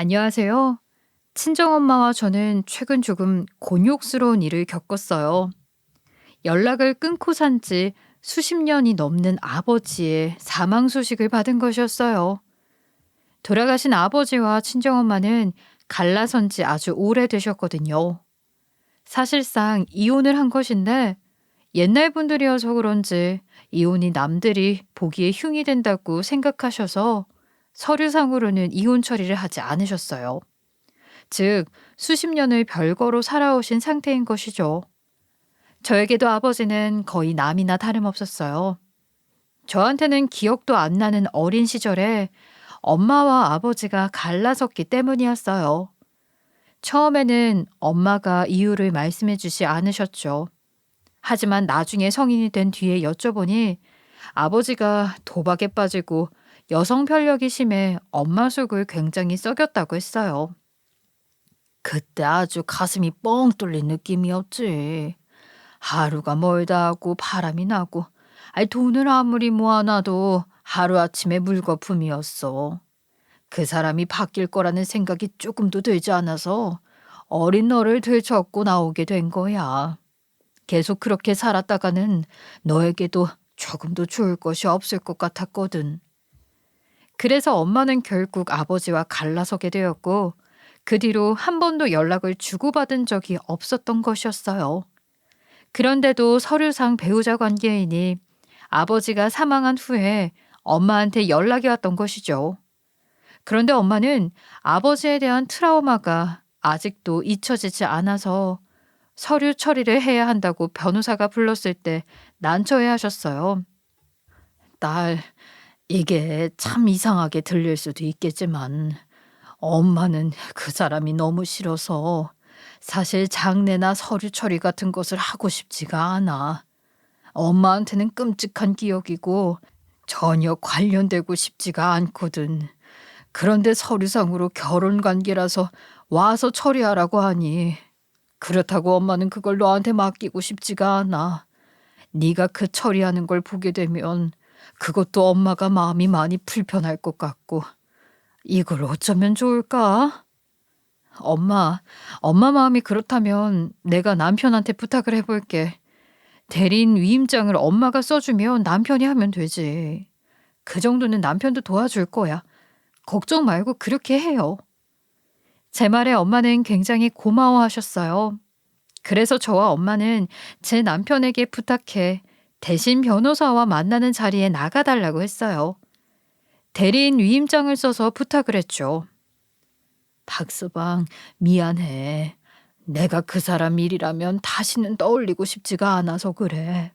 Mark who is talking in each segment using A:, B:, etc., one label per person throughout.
A: 안녕하세요. 친정엄마와 저는 최근 조금 곤욕스러운 일을 겪었어요. 연락을 끊고 산지 수십 년이 넘는 아버지의 사망 소식을 받은 것이었어요. 돌아가신 아버지와 친정엄마는 갈라선 지 아주 오래되셨거든요. 사실상 이혼을 한 것인데 옛날 분들이어서 그런지 이혼이 남들이 보기에 흉이 된다고 생각하셔서 서류상으로는 이혼 처리를 하지 않으셨어요. 즉, 수십 년을 별거로 살아오신 상태인 것이죠. 저에게도 아버지는 거의 남이나 다름없었어요. 저한테는 기억도 안 나는 어린 시절에 엄마와 아버지가 갈라섰기 때문이었어요. 처음에는 엄마가 이유를 말씀해 주지 않으셨죠. 하지만 나중에 성인이 된 뒤에 여쭤보니 아버지가 도박에 빠지고 여성 편력이 심해 엄마 속을 굉장히 썩였다고 했어요. 그때 아주 가슴이 뻥 뚫린 느낌이었지. 하루가 멀다 하고 바람이 나고, 돈을 아무리 모아놔도 하루아침에 물거품이었어. 그 사람이 바뀔 거라는 생각이 조금도 들지 않아서 어린 너를 들쳐업고 나오게 된 거야. 계속 그렇게 살았다가는 너에게도 조금도 좋을 것이 없을 것 같았거든. 그래서 엄마는 결국 아버지와 갈라서게 되었고, 그 뒤로 한 번도 연락을 주고받은 적이 없었던 것이었어요. 그런데도 서류상 배우자 관계이니 아버지가 사망한 후에 엄마한테 연락이 왔던 것이죠. 그런데 엄마는 아버지에 대한 트라우마가 아직도 잊혀지지 않아서 서류 처리를 해야 한다고 변호사가 불렀을 때 난처해 하셨어요. 딸, 이게 참 이상하게 들릴 수도 있겠지만 엄마는 그 사람이 너무 싫어서 사실 장례나 서류 처리 같은 것을 하고 싶지가 않아. 엄마한테는 끔찍한 기억이고 전혀 관련되고 싶지가 않거든. 그런데 서류상으로 결혼 관계라서 와서 처리하라고 하니 그렇다고 엄마는 그걸 너한테 맡기고 싶지가 않아. 네가 그 처리하는 걸 보게 되면 그것도 엄마가 마음이 많이 불편할 것 같고 이걸 어쩌면 좋을까? 엄마 마음이 그렇다면 내가 남편한테 부탁을 해볼게. 대리인 위임장을 엄마가 써주면 남편이 하면 되지. 그 정도는 남편도 도와줄 거야. 걱정 말고 그렇게 해요. 제 말에 엄마는 굉장히 고마워하셨어요. 그래서 저와 엄마는 제 남편에게 부탁해 대신 변호사와 만나는 자리에 나가달라고 했어요. 대리인 위임장을 써서 부탁을 했죠. 박서방, 미안해. 내가 그 사람 일이라면 다시는 떠올리고 싶지가 않아서 그래.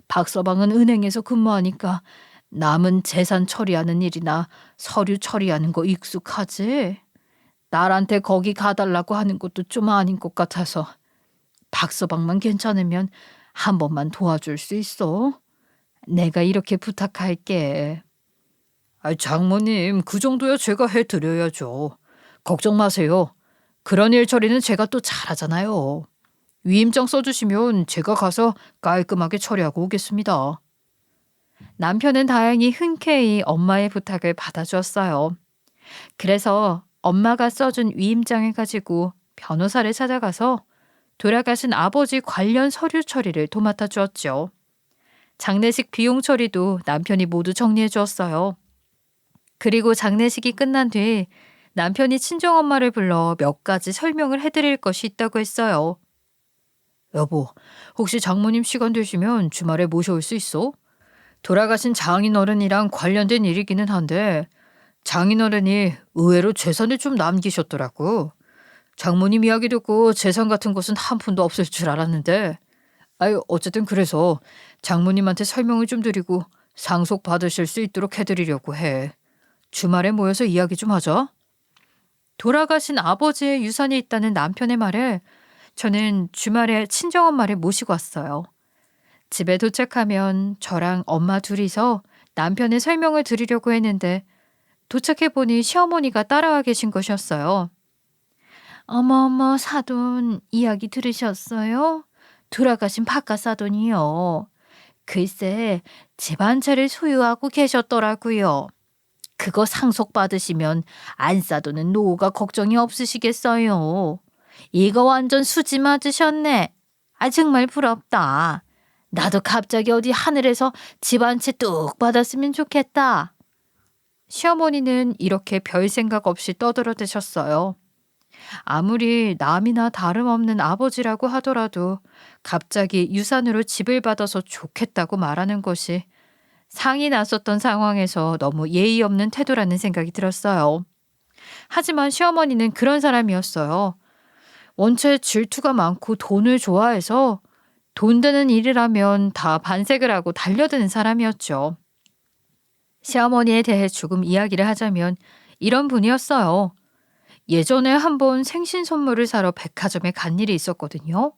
A: 박서방은 은행에서 근무하니까 남은 재산 처리하는 일이나 서류 처리하는 거 익숙하지? 딸한테 거기 가달라고 하는 것도 좀 아닌 것 같아서 박서방만 괜찮으면 한 번만 도와줄 수 있어? 내가 이렇게 부탁할게. 장모님, 그 정도야 제가 해드려야죠. 걱정 마세요. 그런 일 처리는 제가 또 잘하잖아요. 위임장 써주시면 제가 가서 깔끔하게 처리하고 오겠습니다. 남편은 다행히 흔쾌히 엄마의 부탁을 받아주었어요. 그래서 엄마가 써준 위임장을 가지고 변호사를 찾아가서 돌아가신 아버지 관련 서류 처리를 도맡아 주었죠. 장례식 비용 처리도 남편이 모두 정리해 주었어요. 그리고 장례식이 끝난 뒤 남편이 친정엄마를 불러 몇 가지 설명을 해드릴 것이 있다고 했어요. 여보, 혹시 장모님 시간 되시면 주말에 모셔올 수 있어? 돌아가신 장인어른이랑 관련된 일이기는 한데 장인어른이 의외로 재산을 좀 남기셨더라고. 장모님 이야기 듣고 재산 같은 것은 한 푼도 없을 줄 알았는데 어쨌든 그래서 장모님한테 설명을 좀 드리고 상속 받으실 수 있도록 해드리려고 해. 주말에 모여서 이야기 좀 하자. 돌아가신 아버지의 유산이 있다는 남편의 말에 저는 주말에 친정엄마를 모시고 왔어요. 집에 도착하면 저랑 엄마 둘이서 남편의 설명을 드리려고 했는데 도착해보니 시어머니가 따라와 계신 것이었어요. 어머 사돈 이야기 들으셨어요? 돌아가신 바깥 사돈이요. 글쎄 집 한 채를 소유하고 계셨더라고요. 그거 상속받으시면 안 싸도는 노후가 걱정이 없으시겠어요. 이거 완전 수지 맞으셨네. 아, 정말 부럽다. 나도 갑자기 어디 하늘에서 집 한 채 뚝 받았으면 좋겠다. 시어머니는 이렇게 별 생각 없이 떠들어대셨어요. 아무리 남이나 다름없는 아버지라고 하더라도 갑자기 유산으로 집을 받아서 좋겠다고 말하는 것이 상이 났었던 상황에서 너무 예의 없는 태도라는 생각이 들었어요. 하지만 시어머니는 그런 사람이었어요. 원체 질투가 많고 돈을 좋아해서 돈 드는 일이라면 다 반색을 하고 달려드는 사람이었죠. 시어머니에 대해 조금 이야기를 하자면 이런 분이었어요. 예전에 한번 생신 선물을 사러 백화점에 간 일이 있었거든요.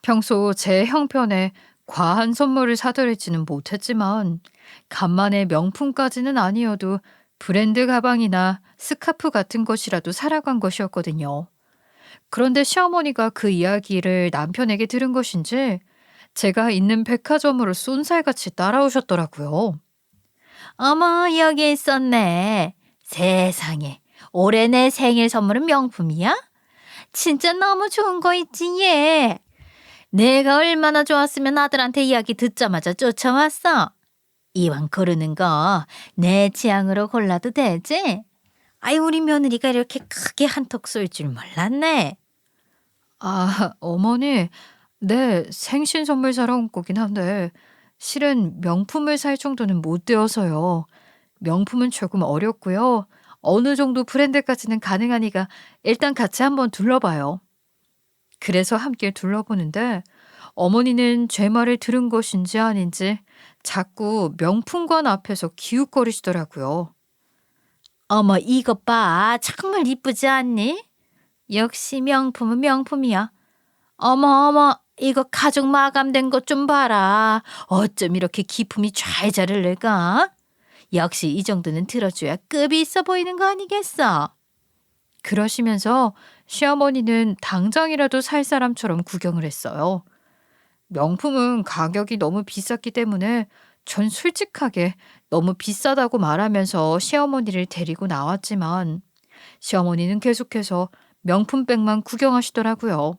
A: 평소 제 형편에 과한 선물을 사드리지는 못했지만 간만에 명품까지는 아니어도 브랜드 가방이나 스카프 같은 것이라도 사러 간 것이었거든요. 그런데 시어머니가 그 이야기를 남편에게 들은 것인지 제가 있는 백화점으로 쏜살같이 따라오셨더라고요. 어머, 여기 있었네. 세상에, 올해 내 생일 선물은 명품이야? 진짜 너무 좋은 거 있지, 얘. 내가 얼마나 좋았으면 아들한테 이야기 듣자마자 쫓아왔어. 이왕 고르는 거 내 취향으로 골라도 되지? 아이, 우리 며느리가 이렇게 크게 한턱 쏠 줄 몰랐네. 아, 어머니, 네, 생신 선물 사러 온 거긴 한데 실은 명품을 살 정도는 못 되어서요. 명품은 조금 어렵고요. 어느 정도 브랜드까지는 가능하니까 일단 같이 한번 둘러봐요. 그래서 함께 둘러보는데 어머니는 제 말을 들은 것인지 아닌지 자꾸 명품관 앞에서 기웃거리시더라고요. 어머, 이것 봐. 정말 이쁘지 않니? 역시 명품은 명품이야. 어머, 어머, 이거 가죽 마감된 것 좀 봐라. 어쩜 이렇게 기품이 잘 흐를까? 역시 이 정도는 들어줘야 급이 있어 보이는 거 아니겠어? 그러시면서 시어머니는 당장이라도 살 사람처럼 구경을 했어요. 명품은 가격이 너무 비쌌기 때문에 전 솔직하게 너무 비싸다고 말하면서 시어머니를 데리고 나왔지만 시어머니는 계속해서 명품백만 구경하시더라고요.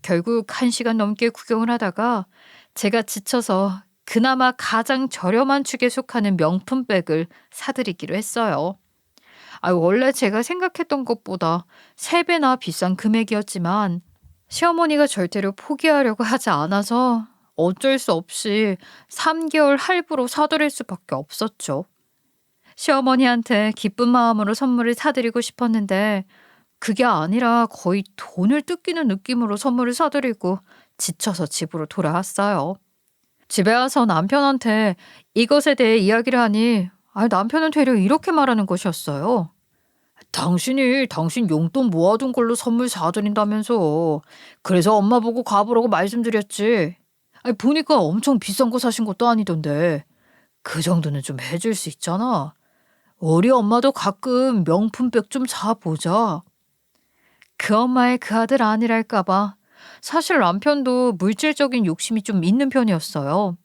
A: 결국 1시간 넘게 구경을 하다가 제가 지쳐서 그나마 가장 저렴한 축에 속하는 명품백을 사드리기로 했어요. 원래 제가 생각했던 것보다 3배나 비싼 금액이었지만 시어머니가 절대로 포기하려고 하지 않아서 어쩔 수 없이 3개월 할부로 사드릴 수밖에 없었죠. 시어머니한테 기쁜 마음으로 선물을 사드리고 싶었는데 그게 아니라 거의 돈을 뜯기는 느낌으로 선물을 사드리고 지쳐서 집으로 돌아왔어요. 집에 와서 남편한테 이것에 대해 이야기를 하니 남편은 되려 이렇게 말하는 것이었어요. 당신이 당신 용돈 모아둔 걸로 선물 사드린다면서. 그래서 엄마 보고 가보라고 말씀드렸지. 보니까 엄청 비싼 거 사신 것도 아니던데. 그 정도는 좀 해줄 수 있잖아. 우리 엄마도 가끔 명품백 좀 사보자. 그 엄마의 그 아들 아니랄까봐. 사실 남편도 물질적인 욕심이 좀 있는 편이었어요.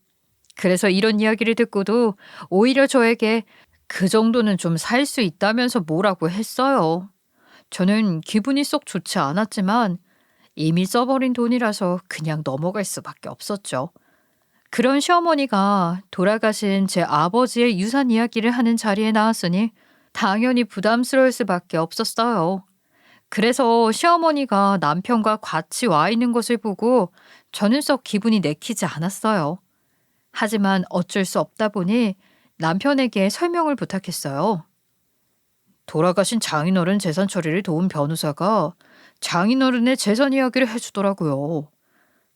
A: 그래서 이런 이야기를 듣고도 오히려 저에게 그 정도는 좀 살 수 있다면서 뭐라고 했어요. 저는 기분이 썩 좋지 않았지만 이미 써버린 돈이라서 그냥 넘어갈 수밖에 없었죠. 그런 시어머니가 돌아가신 제 아버지의 유산 이야기를 하는 자리에 나왔으니 당연히 부담스러울 수밖에 없었어요. 그래서 시어머니가 남편과 같이 와 있는 것을 보고 저는 썩 기분이 내키지 않았어요. 하지만 어쩔 수 없다 보니 남편에게 설명을 부탁했어요. 돌아가신 장인어른 재산 처리를 도운 변호사가 장인어른의 재산 이야기를 해주더라고요.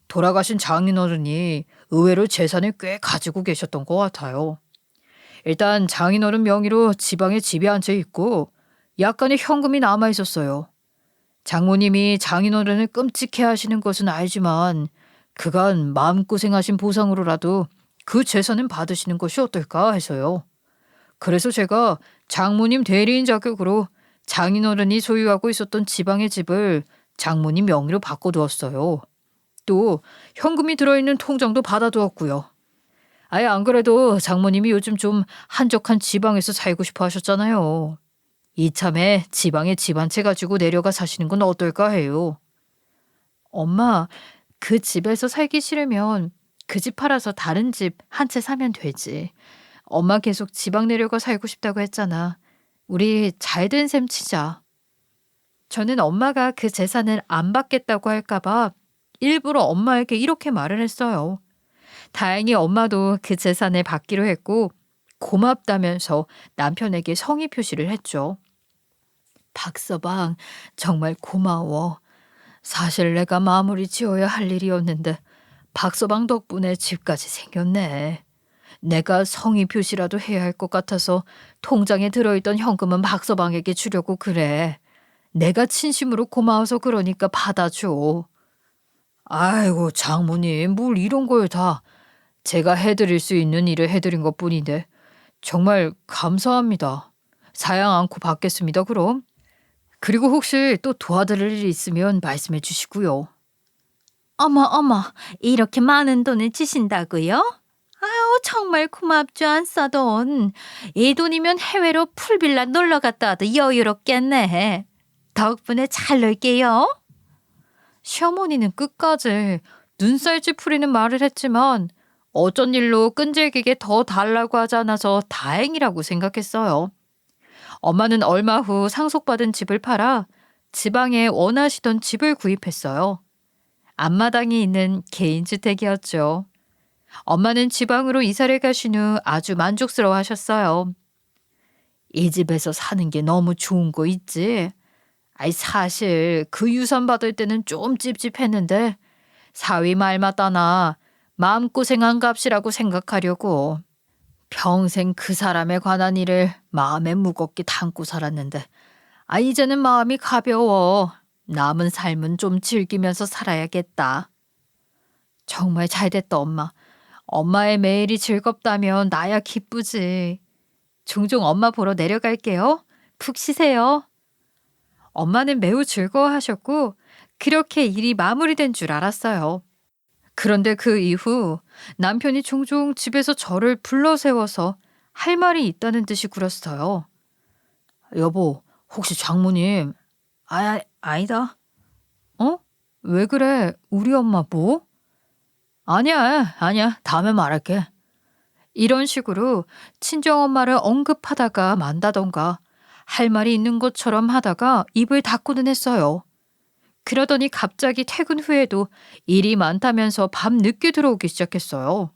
A: 돌아가신 장인어른이 의외로 재산을 꽤 가지고 계셨던 것 같아요. 일단 장인어른 명의로 지방에 집이 한 채 있고 약간의 현금이 남아 있었어요. 장모님이 장인어른을 끔찍해 하시는 것은 알지만 그간 마음고생하신 보상으로라도 그 재산은 받으시는 것이 어떨까 해서요. 그래서 제가 장모님 대리인 자격으로 장인어른이 소유하고 있었던 지방의 집을 장모님 명의로 바꿔두었어요. 또 현금이 들어있는 통장도 받아두었고요. 아예 안 그래도 장모님이 요즘 좀 한적한 지방에서 살고 싶어 하셨잖아요. 이참에 지방에 집 한 채 가지고 내려가 사시는 건 어떨까 해요. 엄마, 그 집에서 살기 싫으면 그 집 팔아서 다른 집 한 채 사면 되지. 엄마 계속 지방 내려가 살고 싶다고 했잖아. 우리 잘된 셈 치자. 저는 엄마가 그 재산을 안 받겠다고 할까봐 일부러 엄마에게 이렇게 말을 했어요. 다행히 엄마도 그 재산을 받기로 했고 고맙다면서 남편에게 성의 표시를 했죠. 박서방, 정말 고마워. 사실 내가 마무리 지어야 할 일이었는데 박서방 덕분에 집까지 생겼네. 내가 성의 표시라도 해야 할 것 같아서 통장에 들어있던 현금은 박서방에게 주려고 그래. 내가 진심으로 고마워서 그러니까 받아줘. 아이고, 장모님, 뭘 이런 걸 다. 제가 해드릴 수 있는 일을 해드린 것뿐인데 정말 감사합니다. 사양 않고 받겠습니다, 그럼. 그리고 혹시 또 도와드릴 일 있으면 말씀해 주시고요. 어머, 어머, 이렇게 많은 돈을 주신다고요? 아유, 정말 고맙죠, 안 써돈. 이 돈이면 해외로 풀빌라 놀러 갔다 와도 여유롭겠네. 덕분에 잘 놀게요. 시어머니는 끝까지 눈살 찌푸리는 말을 했지만 어쩐 일로 끈질기게 더 달라고 하지 않아서 다행이라고 생각했어요. 엄마는 얼마 후 상속받은 집을 팔아 지방에 원하시던 집을 구입했어요. 앞마당이 있는 개인주택이었죠. 엄마는 지방으로 이사를 가신 후 아주 만족스러워 하셨어요. 이 집에서 사는 게 너무 좋은 거 있지? 아이, 사실 그 유산 받을 때는 좀 찝찝했는데 사위 말 맞다나 마음고생한 값이라고 생각하려고. 평생 그 사람에 관한 일을 마음에 무겁게 담고 살았는데 이제는 마음이 가벼워. 남은 삶은 좀 즐기면서 살아야겠다. 정말 잘됐다, 엄마. 엄마의 매일이 즐겁다면 나야 기쁘지. 종종 엄마 보러 내려갈게요. 푹 쉬세요. 엄마는 매우 즐거워하셨고 그렇게 일이 마무리된 줄 알았어요. 그런데 그 이후 남편이 종종 집에서 저를 불러 세워서 할 말이 있다는 듯이 굴었어요. 여보, 혹시 장모님? 아니다. 어? 왜 그래? 우리 엄마 뭐? 아니야, 아니야. 다음에 말할게. 이런 식으로 친정엄마를 언급하다가 만다던가 할 말이 있는 것처럼 하다가 입을 닫고는 했어요. 그러더니 갑자기 퇴근 후에도 일이 많다면서 밤 늦게 들어오기 시작했어요.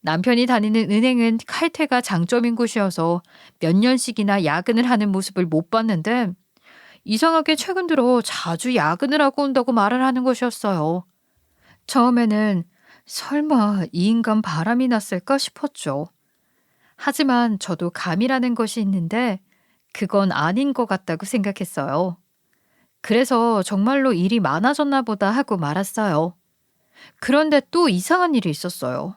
A: 남편이 다니는 은행은 칼퇴가 장점인 곳이어서 몇 년씩이나 야근을 하는 모습을 못 봤는데 이상하게 최근 들어 자주 야근을 하고 온다고 말을 하는 것이었어요. 처음에는 설마 이 인간 바람이 났을까 싶었죠. 하지만 저도 감이라는 것이 있는데 그건 아닌 것 같다고 생각했어요. 그래서 정말로 일이 많아졌나 보다 하고 말았어요. 그런데 또 이상한 일이 있었어요.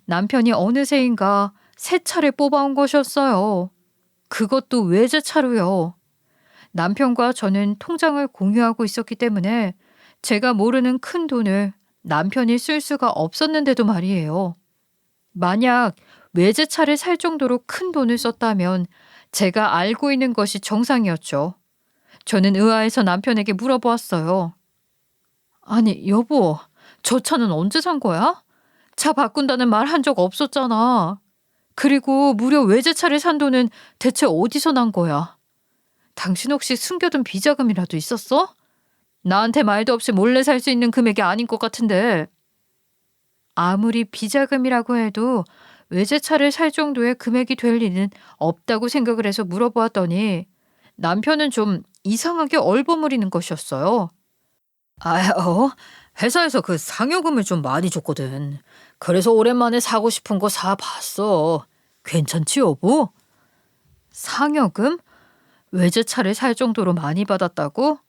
A: 남편이 어느새인가 새 차를 뽑아온 것이었어요. 그것도 외제차로요. 남편과 저는 통장을 공유하고 있었기 때문에 제가 모르는 큰 돈을 남편이 쓸 수가 없었는데도 말이에요. 만약 외제차를 살 정도로 큰 돈을 썼다면 제가 알고 있는 것이 정상이었죠. 저는 의아해서 남편에게 물어보았어요. 아니, 여보, 저 차는 언제 산 거야? 차 바꾼다는 말 한 적 없었잖아. 그리고 무려 외제차를 산 돈은 대체 어디서 난 거야? 당신 혹시 숨겨둔 비자금이라도 있었어? 나한테 말도 없이 몰래 살 수 있는 금액이 아닌 것 같은데. 아무리 비자금이라고 해도 외제차를 살 정도의 금액이 될 리는 없다고 생각을 해서 물어보았더니 남편은 좀 이상하게 얼버무리는 것이었어요. 회사에서 그 상여금을 좀 많이 줬거든. 그래서 오랜만에 사고 싶은 거 사봤어. 괜찮지, 여보? 상여금? 외제차를 살 정도로 많이 받았다고?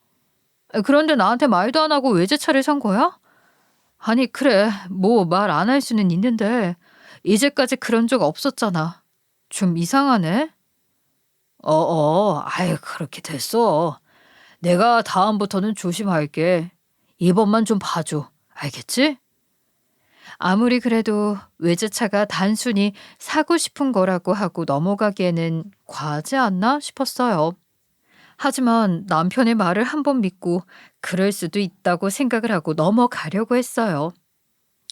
A: 그런데 나한테 말도 안 하고 외제차를 산 거야? 아니, 그래. 뭐 말 안 할 수는 있는데 이제까지 그런 적 없었잖아. 좀 이상하네. 그렇게 됐어. 내가 다음부터는 조심할게. 이번만 좀 봐줘. 알겠지? 아무리 그래도 외제차가 단순히 사고 싶은 거라고 하고 넘어가기에는 과하지 않나 싶었어요. 하지만 남편의 말을 한번 믿고 그럴 수도 있다고 생각을 하고 넘어가려고 했어요.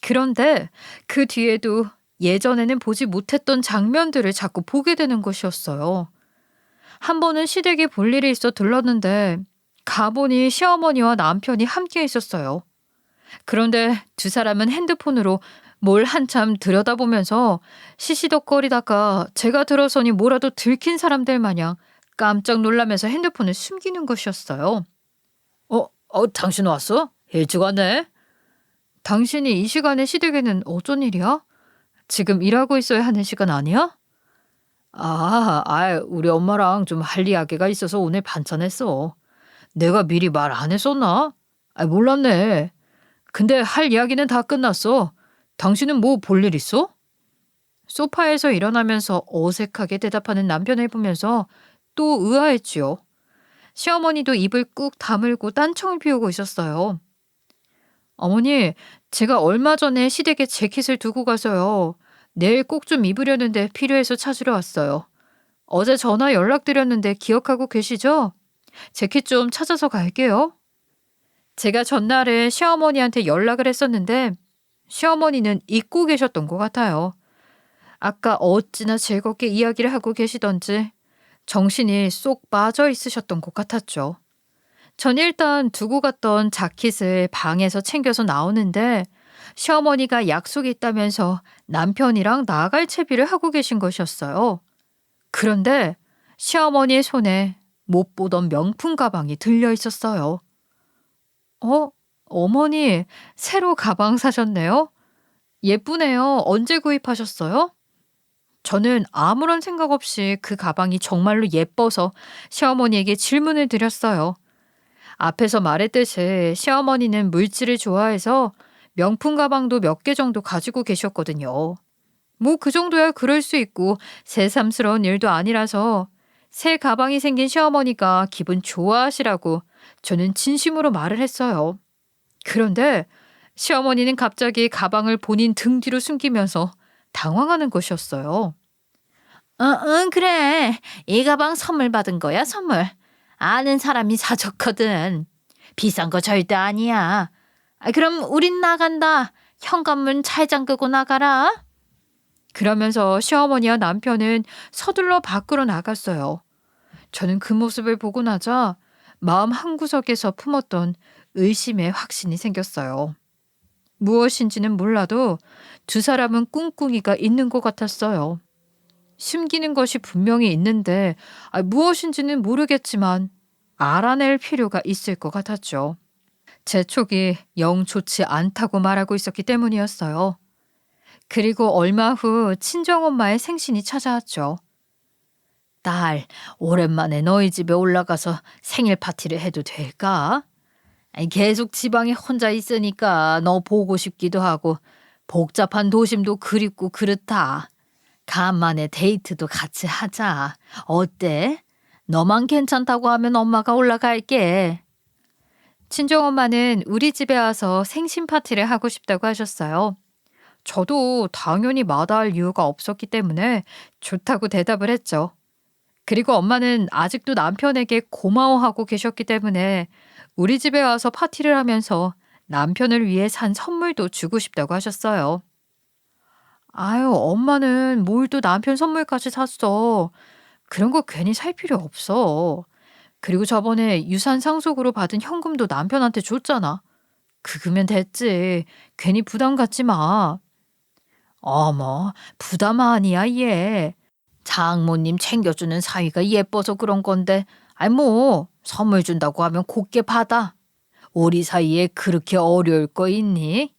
A: 그런데 그 뒤에도 예전에는 보지 못했던 장면들을 자꾸 보게 되는 것이었어요. 한 번은 시댁에 볼 일이 있어 들렀는데 가보니 시어머니와 남편이 함께 있었어요. 그런데 두 사람은 핸드폰으로 뭘 한참 들여다보면서 시시덕거리다가 제가 들어서니 뭐라도 들킨 사람들 마냥 깜짝 놀라면서 핸드폰을 숨기는 것이었어요. 당신 왔어? 일찍 왔네. 당신이 이 시간에 시댁에는 어쩐 일이야? 지금 일하고 있어야 하는 시간 아니야? 우리 엄마랑 좀 할 이야기가 있어서 오늘 반찬했어. 내가 미리 말 안 했었나? 몰랐네. 근데 할 이야기는 다 끝났어. 당신은 뭐 볼 일 있어? 소파에서 일어나면서 어색하게 대답하는 남편을 보면서 또 의아했지요. 시어머니도 입을 꾹 다물고 딴청을 피우고 있었어요. 어머니, 제가 얼마 전에 시댁에 재킷을 두고 가서요. 내일 꼭 좀 입으려는데 필요해서 찾으러 왔어요. 어제 전화 연락드렸는데 기억하고 계시죠? 재킷 좀 찾아서 갈게요. 제가 전날에 시어머니한테 연락을 했었는데 시어머니는 잊고 계셨던 것 같아요. 아까 어찌나 즐겁게 이야기를 하고 계시던지 정신이 쏙 빠져 있으셨던 것 같았죠. 전 일단 두고 갔던 자켓을 방에서 챙겨서 나오는데 시어머니가 약속이 있다면서 남편이랑 나갈 채비를 하고 계신 것이었어요. 그런데 시어머니의 손에 못 보던 명품 가방이 들려 있었어요. 어? 어머니, 새로 가방 사셨네요? 예쁘네요. 언제 구입하셨어요? 저는 아무런 생각 없이 그 가방이 정말로 예뻐서 시어머니에게 질문을 드렸어요. 앞에서 말했듯이 시어머니는 물질을 좋아해서 명품 가방도 몇 개 정도 가지고 계셨거든요. 뭐 그 정도야 그럴 수 있고 새삼스러운 일도 아니라서 새 가방이 생긴 시어머니가 기분 좋아하시라고 저는 진심으로 말을 했어요. 그런데 시어머니는 갑자기 가방을 본인 등 뒤로 숨기면서 당황하는 것이었어요. 응, 그래. 이 가방 선물 받은 거야, 선물. 아는 사람이 사줬거든. 비싼 거 절대 아니야. 그럼 우린 나간다. 현관문 잘 잠그고 나가라. 그러면서 시어머니와 남편은 서둘러 밖으로 나갔어요. 저는 그 모습을 보고 나자 마음 한구석에서 품었던 의심의 확신이 생겼어요. 무엇인지는 몰라도 두 사람은 꿍꿍이가 있는 것 같았어요. 숨기는 것이 분명히 있는데 무엇인지는 모르겠지만 알아낼 필요가 있을 것 같았죠. 제 촉이 영 좋지 않다고 말하고 있었기 때문이었어요. 그리고 얼마 후 친정엄마의 생신이 찾아왔죠. 딸, 오랜만에 너희 집에 올라가서 생일 파티를 해도 될까? 계속 지방에 혼자 있으니까 너 보고 싶기도 하고 복잡한 도심도 그립고 그렇다. 간만에 데이트도 같이 하자. 어때? 너만 괜찮다고 하면 엄마가 올라갈게. 친정엄마는 우리 집에 와서 생신 파티를 하고 싶다고 하셨어요. 저도 당연히 마다할 이유가 없었기 때문에 좋다고 대답을 했죠. 그리고 엄마는 아직도 남편에게 고마워하고 계셨기 때문에 우리 집에 와서 파티를 하면서 남편을 위해 산 선물도 주고 싶다고 하셨어요. 엄마는 뭘 또 남편 선물까지 샀어. 그런 거 괜히 살 필요 없어. 그리고 저번에 유산 상속으로 받은 현금도 남편한테 줬잖아. 그거면 됐지. 괜히 부담 갖지 마. 어머, 부담 아니야, 얘. 장모님 챙겨주는 사위가 예뻐서 그런 건데, 선물 준다고 하면 곱게 받아. 우리 사이에 그렇게 어려울 거 있니?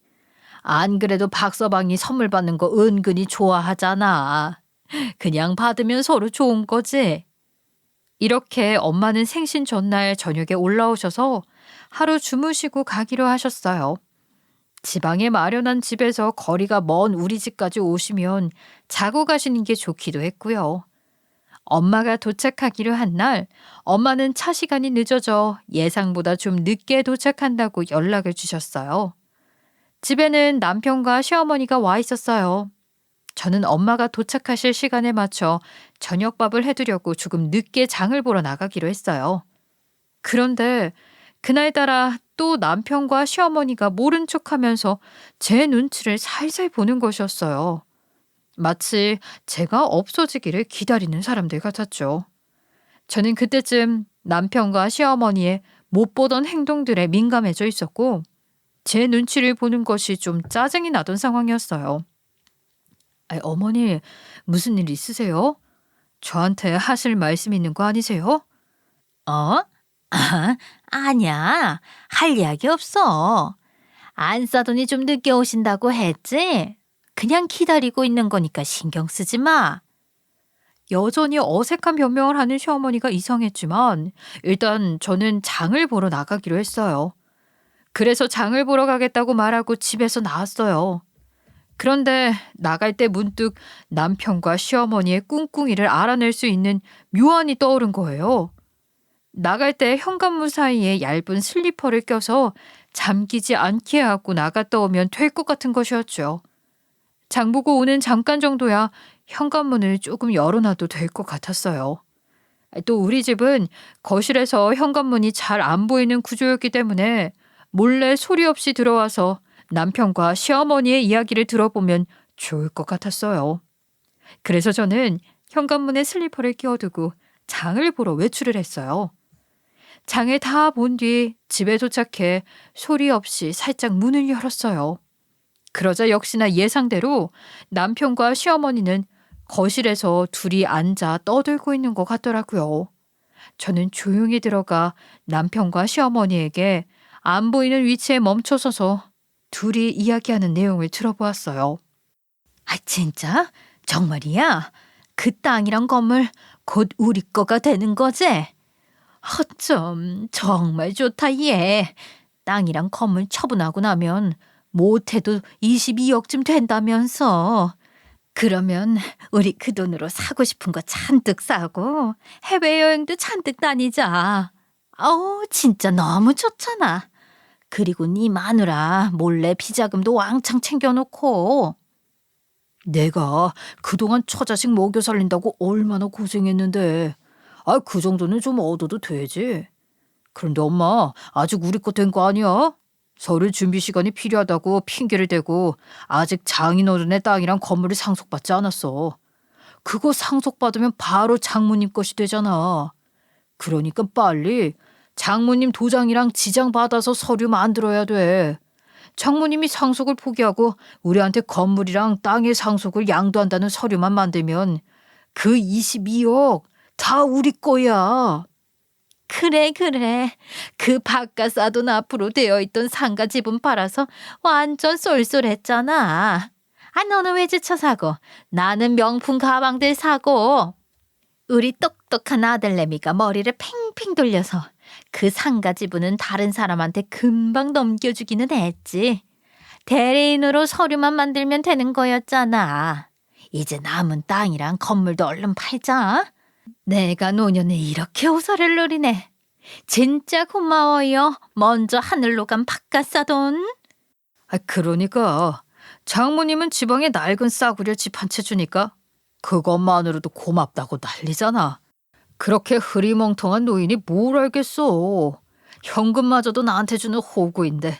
A: 안 그래도 박서방이 선물 받는 거 은근히 좋아하잖아. 그냥 받으면 서로 좋은 거지. 이렇게 엄마는 생신 전날 저녁에 올라오셔서 하루 주무시고 가기로 하셨어요. 지방에 마련한 집에서 거리가 먼 우리 집까지 오시면 자고 가시는 게 좋기도 했고요. 엄마가 도착하기로 한 날 엄마는 차 시간이 늦어져 예상보다 좀 늦게 도착한다고 연락을 주셨어요. 집에는 남편과 시어머니가 와 있었어요. 저는 엄마가 도착하실 시간에 맞춰 저녁밥을 해두려고 조금 늦게 장을 보러 나가기로 했어요. 그런데 그날따라 또 남편과 시어머니가 모른 척하면서 제 눈치를 살살 보는 것이었어요. 마치 제가 없어지기를 기다리는 사람들 같았죠. 저는 그때쯤 남편과 시어머니의 못 보던 행동들에 민감해져 있었고 제 눈치를 보는 것이 좀 짜증이 나던 상황이었어요. 아이, 어머니, 무슨 일 있으세요? 저한테 하실 말씀 있는 거 아니세요?
B: 어? 아, 아니야. 할 이야기 없어. 안 싸더니 좀 늦게 오신다고 했지? 그냥 기다리고 있는 거니까 신경 쓰지 마.
A: 여전히 어색한 변명을 하는 시어머니가 이상했지만 일단 저는 장을 보러 나가기로 했어요. 그래서 장을 보러 가겠다고 말하고 집에서 나왔어요. 그런데 나갈 때 문득 남편과 시어머니의 꿍꿍이를 알아낼 수 있는 묘안이 떠오른 거예요. 나갈 때 현관문 사이에 얇은 슬리퍼를 껴서 잠기지 않게 하고 나갔다 오면 될 것 같은 것이었죠. 장 보고 오는 잠깐 정도야 현관문을 조금 열어놔도 될 것 같았어요. 또 우리 집은 거실에서 현관문이 잘 안 보이는 구조였기 때문에 몰래 소리 없이 들어와서 남편과 시어머니의 이야기를 들어보면 좋을 것 같았어요. 그래서 저는 현관문에 슬리퍼를 끼워두고 장을 보러 외출을 했어요. 장을 다 본 뒤 집에 도착해 소리 없이 살짝 문을 열었어요. 그러자 역시나 예상대로 남편과 시어머니는 거실에서 둘이 앉아 떠들고 있는 것 같더라고요. 저는 조용히 들어가 남편과 시어머니에게 안 보이는 위치에 멈춰서서 둘이 이야기하는 내용을 들어보았어요.
B: 아, 진짜? 정말이야? 그 땅이랑 건물 곧 우리 거가 되는 거지? 어쩜 정말 좋다 얘. 땅이랑 건물 처분하고 나면 못해도 22억쯤 된다면서. 그러면 우리 그 돈으로 사고 싶은 거 잔뜩 사고 해외여행도 잔뜩 다니자. 어우, 진짜 너무 좋잖아. 그리고 네 마누라 몰래 비자금도 왕창 챙겨놓고.
A: 내가 그동안 처자식 먹여 살린다고 얼마나 고생했는데. 그 정도는 좀 얻어도 되지. 그런데 엄마, 아직 우리 거 된 거 아니야? 서류 준비 시간이 필요하다고 핑계를 대고 아직 장인어른의 땅이랑 건물이 상속받지 않았어. 그거 상속받으면 바로 장모님 것이 되잖아. 그러니까 빨리 장모님 도장이랑 지장 받아서 서류 만들어야 돼. 장모님이 상속을 포기하고 우리한테 건물이랑 땅의 상속을 양도한다는 서류만 만들면 그 22억 다 우리 거야.
B: 그래, 그래. 그 바깥 사돈 앞으로 되어 있던 상가 지분 팔아서 완전 쏠쏠했잖아. 아, 너는 외제차 사고, 나는 명품 가방들 사고. 우리 똑똑한 아들내미가 머리를 팽팽 돌려서 그 상가 지분은 다른 사람한테 금방 넘겨주기는 했지. 대리인으로 서류만 만들면 되는 거였잖아. 이제 남은 땅이랑 건물도 얼른 팔자. 내가 노년에 이렇게 호사를 누리네. 진짜 고마워요. 먼저 하늘로 간 바깥사돈.
A: 그러니까 장모님은 지방에 낡은 싸구려 집 한 채 주니까 그것만으로도 고맙다고 난리잖아. 그렇게 흐리멍텅한 노인이 뭘 알겠어. 현금마저도 나한테 주는 호구인데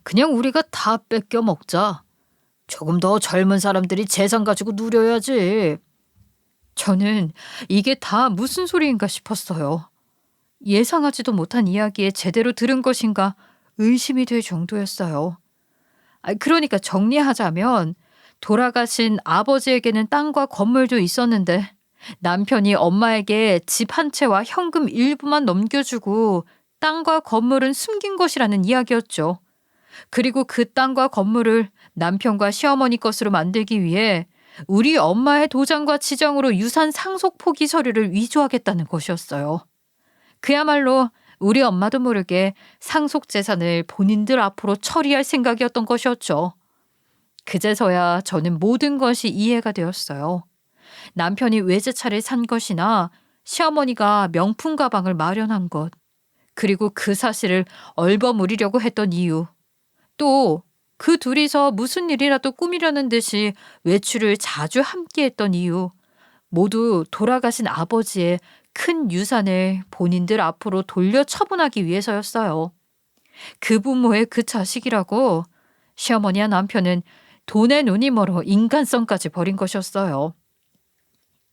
A: 그냥 우리가 다 뺏겨 먹자. 조금 더 젊은 사람들이 재산 가지고 누려야지. 저는 이게 다 무슨 소리인가 싶었어요. 예상하지도 못한 이야기에 제대로 들은 것인가 의심이 될 정도였어요. 그러니까 정리하자면 돌아가신 아버지에게는 땅과 건물도 있었는데 남편이 엄마에게 집 한 채와 현금 일부만 넘겨주고 땅과 건물은 숨긴 것이라는 이야기였죠. 그리고 그 땅과 건물을 남편과 시어머니 것으로 만들기 위해 우리 엄마의 도장과 지정으로 유산 상속 포기 서류를 위조하겠다는 것이었어요. 그야말로 우리 엄마도 모르게 상속 재산을 본인들 앞으로 처리할 생각이었던 것이었죠. 그제서야 저는 모든 것이 이해가 되었어요. 남편이 외제차를 산 것이나 시어머니가 명품 가방을 마련한 것, 그리고 그 사실을 얼버무리려고 했던 이유, 또 그 둘이서 무슨 일이라도 꾸미려는 듯이 외출을 자주 함께했던 이유, 모두 돌아가신 아버지의 큰 유산을 본인들 앞으로 돌려 처분하기 위해서였어요. 그 부모의 그 자식이라고 시어머니와 남편은 돈에 눈이 멀어 인간성까지 버린 것이었어요.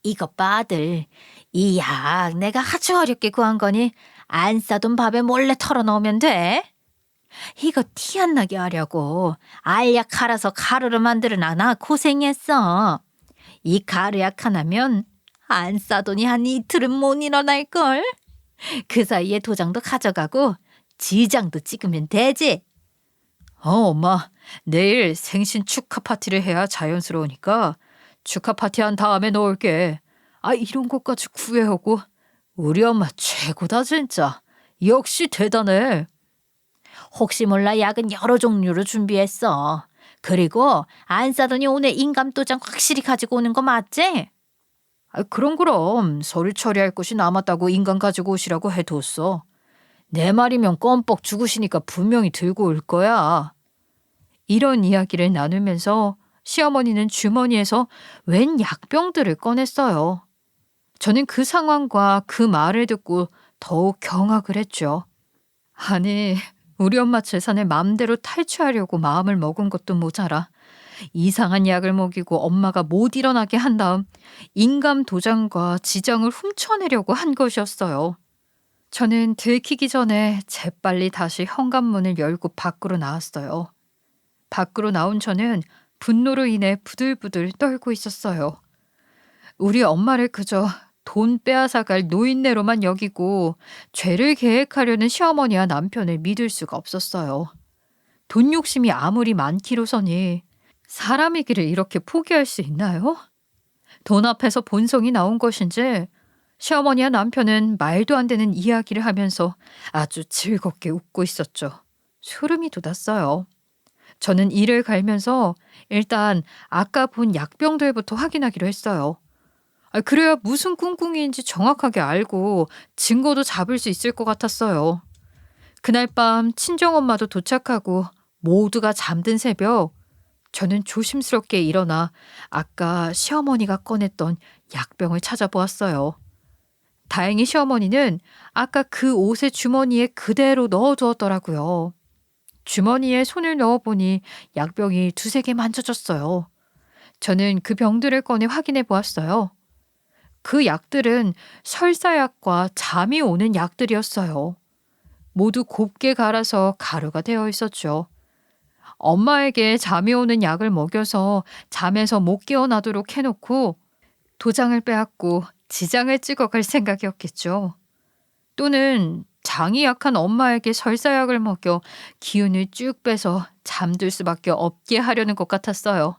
B: 이것 봐, 아들. 이 약 내가 아주 어렵게 구한 거니 안 싸돈 밥에 몰래 털어넣으면 돼. 이거 티 안 나게 하려고 알약 갈아서 가루로 만들어놔. 나 고생했어. 이 가루약 하나면 안 싸돈이 한 이틀은 못 일어날걸. 그 사이에 도장도 가져가고 지장도 찍으면 되지.
A: 엄마, 내일 생신 축하 파티를 해야 자연스러우니까 축하 파티 한 다음에 넣을게. 이런 것까지 구해오고. 우리 엄마 최고다 진짜. 역시 대단해.
B: 혹시 몰라 약은 여러 종류로 준비했어. 그리고 안 싸더니 오늘 인감도장 확실히 가지고 오는 거 맞지?
A: 그럼 서류 처리할 것이 남았다고 인간 가지고 오시라고 해뒀어. 내 말이면 껌뻑 죽으시니까 분명히 들고 올 거야. 이런 이야기를 나누면서 시어머니는 주머니에서 웬 약병들을 꺼냈어요. 저는 그 상황과 그 말을 듣고 더욱 경악을 했죠. 아니, 우리 엄마 재산을 마음대로 탈취하려고 마음을 먹은 것도 모자라 이상한 약을 먹이고 엄마가 못 일어나게 한 다음 인감 도장과 지장을 훔쳐내려고 한 것이었어요. 저는 들키기 전에 재빨리 다시 현관문을 열고 밖으로 나왔어요. 밖으로 나온 저는 분노로 인해 부들부들 떨고 있었어요. 우리 엄마를 그저 돈 빼앗아갈 노인네로만 여기고 죄를 계획하려는 시어머니와 남편을 믿을 수가 없었어요. 돈 욕심이 아무리 많기로서니 사람이기를 이렇게 포기할 수 있나요? 돈 앞에서 본성이 나온 것인지 시어머니와 남편은 말도 안 되는 이야기를 하면서 아주 즐겁게 웃고 있었죠. 소름이 돋았어요. 저는 이를 갈면서 일단 아까 본 약병들부터 확인하기로 했어요. 그래야 무슨 꿍꿍이인지 정확하게 알고 증거도 잡을 수 있을 것 같았어요. 그날 밤 친정엄마도 도착하고 모두가 잠든 새벽, 저는 조심스럽게 일어나 아까 시어머니가 꺼냈던 약병을 찾아보았어요. 다행히 시어머니는 아까 그 옷의 주머니에 그대로 넣어두었더라고요. 주머니에 손을 넣어보니 약병이 두세 개 만져졌어요. 저는 그 병들을 꺼내 확인해 보았어요. 그 약들은 설사약과 잠이 오는 약들이었어요. 모두 곱게 갈아서 가루가 되어 있었죠. 엄마에게 잠이 오는 약을 먹여서 잠에서 못 깨어나도록 해놓고 도장을 빼앗고 지장을 찍어갈 생각이었겠죠. 또는 장이 약한 엄마에게 설사약을 먹여 기운을 쭉 빼서 잠들 수밖에 없게 하려는 것 같았어요.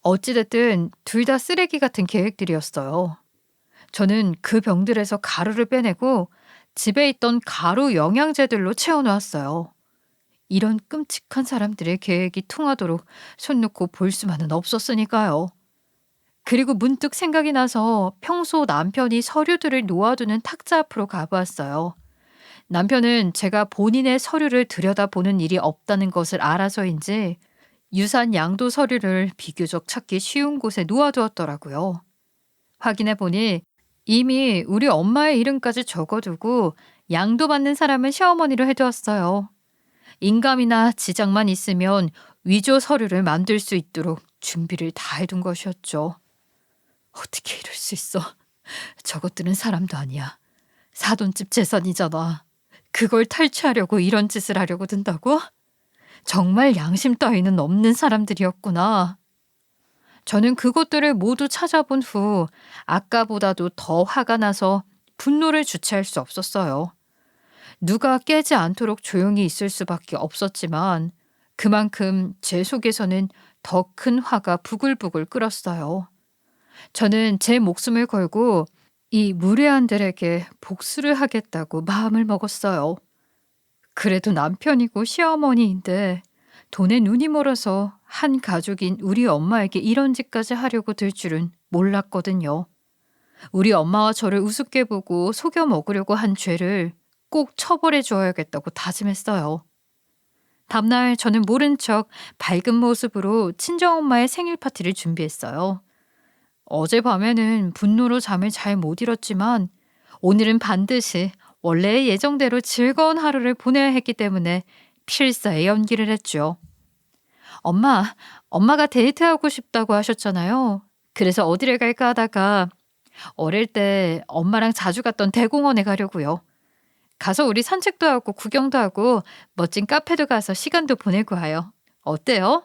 A: 어찌됐든 둘 다 쓰레기 같은 계획들이었어요. 저는 그 병들에서 가루를 빼내고 집에 있던 가루 영양제들로 채워놓았어요. 이런 끔찍한 사람들의 계획이 통하도록 손 놓고 볼 수만은 없었으니까요. 그리고 문득 생각이 나서 평소 남편이 서류들을 놓아두는 탁자 앞으로 가보았어요. 남편은 제가 본인의 서류를 들여다보는 일이 없다는 것을 알아서인지 유산 양도 서류를 비교적 찾기 쉬운 곳에 놓아두었더라고요. 확인해 보니 이미 우리 엄마의 이름까지 적어두고 양도받는 사람은 시어머니로 해두었어요. 인감이나 지장만 있으면 위조 서류를 만들 수 있도록 준비를 다 해둔 것이었죠. 어떻게 이럴 수 있어? 저것들은 사람도 아니야. 사돈집 재산이잖아. 그걸 탈취하려고 이런 짓을 하려고 든다고? 정말 양심 따위는 없는 사람들이었구나. 저는 그것들을 모두 찾아본 후 아까보다도 더 화가 나서 분노를 주체할 수 없었어요. 누가 깨지 않도록 조용히 있을 수밖에 없었지만 그만큼 제 속에서는 더 큰 화가 부글부글 끓었어요. 저는 제 목숨을 걸고 이 무례한들에게 복수를 하겠다고 마음을 먹었어요. 그래도 남편이고 시어머니인데 돈에 눈이 멀어서 한 가족인 우리 엄마에게 이런 짓까지 하려고 들 줄은 몰랐거든요. 우리 엄마와 저를 우습게 보고 속여 먹으려고 한 죄를 꼭 처벌해 주어야겠다고 다짐했어요. 다음날 저는 모른 척 밝은 모습으로 친정엄마의 생일 파티를 준비했어요. 어젯밤에는 분노로 잠을 잘 못 이뤘지만 오늘은 반드시 원래의 예정대로 즐거운 하루를 보내야 했기 때문에 필사에 연기를 했죠. 엄마, 엄마가 데이트하고 싶다고 하셨잖아요. 그래서 어디를 갈까 하다가 어릴 때 엄마랑 자주 갔던 대공원에 가려고요. 가서 우리 산책도 하고 구경도 하고 멋진 카페도 가서 시간도 보내고 와요. 어때요?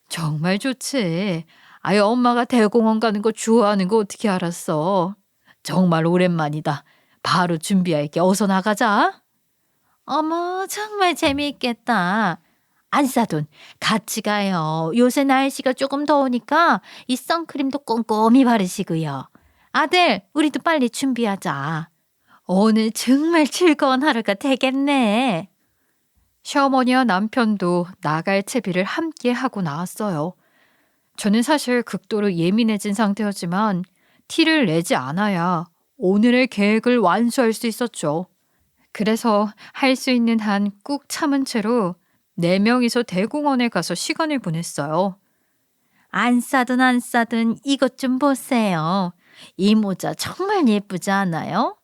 A: 정말 좋지. 아유, 엄마가 대공원 가는 거 좋아하는 거 어떻게 알았어? 정말 오랜만이다. 바로 준비할게. 어서 나가자.
B: 어머, 정말 재미있겠다. 안사돈, 같이 가요. 요새 날씨가 조금 더우니까 이 선크림도 꼼꼼히 바르시고요. 아들, 우리도 빨리 준비하자. 오늘 정말 즐거운 하루가 되겠네.
A: 시어머니와 남편도 나갈 채비를 함께 하고 나왔어요. 저는 사실 극도로 예민해진 상태였지만 티를 내지 않아야 오늘의 계획을 완수할 수 있었죠. 그래서 할 수 있는 한 꾹 참은 채로 4명이서 대공원에 가서 시간을 보냈어요.
B: 안사돈, 이것 좀 보세요. 이 모자 정말 예쁘지 않아요?